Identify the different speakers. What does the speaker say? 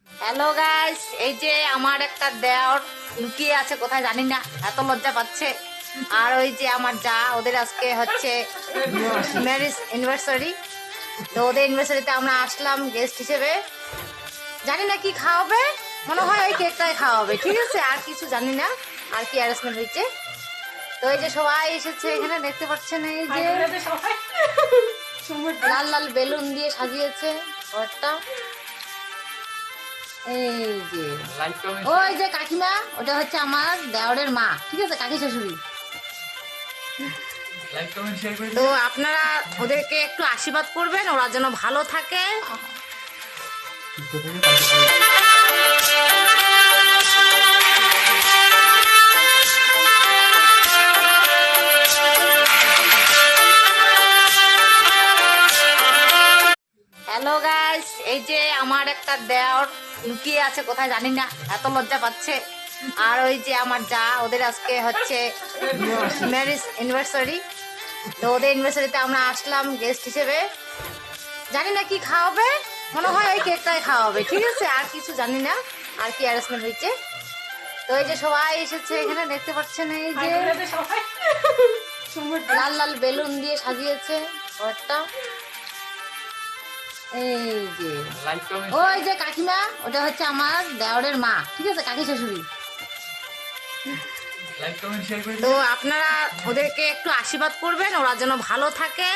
Speaker 1: Hello guys, এই যে আমার একটা দেওর লুকিয়ে আছে কোথায় জানি না, এত লজ্জা পাচ্ছে। আর ওই যে আমার যা, ওদের আজকে হচ্ছে ম্যারেজ অ্যানিভার্সারি। তো ওদের অ্যানিভার্সারিতে আমরা আসলাম গেস্ট হিসেবে। জানি না কি খাওয়াবে, মনে হয় ওই কেকটাই খাওয়াবে, ঠিক আছে? আর কিছু জানি না আর কি অ্যারেঞ্জমেন্ট হয়েছে। তো এই যে সবাই এসেছে এখানে, দেখতে পাচ্ছেন এই যে লাল লাল বেলুন দিয়ে সাজিয়েছে ঘরটা। এই যে ওই যে কাকিমা, ওটা হচ্ছে আমার দেওরের মা, ঠিক আছে? কাকি শাশুড়ি। তো আপনারা ওদেরকে একটু আশীর্বাদ করবেন, ওরা যেন ভালো থাকে। হ্যালো গাইস, এই যে আমার একটা দেওর লুকিয়ে আছে কোথায় জানি না, এত লজ্জা পাচ্ছে। আর ওই যে আমার যা, ওদের আজকে হচ্ছে ম্যারেজ অ্যানিভার্সারি। তো ওদের অ্যানিভার্সারিতে আমরা আসলাম গেস্ট হিসেবে। জানি না কি খাওয়াবে, মনে হয় ওই কেকটাই খাওয়াবে, ঠিক আছে? আর কিছু জানি না আর কি অ্যারেঞ্জমেন্ট হয়েছে। তো এই যে সবাই এসেছে এখানে, দেখতে পাচ্ছেন এই যে লাল লাল বেলুন দিয়ে সাজিয়েছে ঘরটা। এই যে ওই যে কাকিমা, ওটা হচ্ছে আমার দেওরের মা, ঠিক আছে? কাকি শাশুড়ি। তো আপনারা ওদেরকে একটু আশীর্বাদ করবেন, ওরা যেন ভালো থাকে।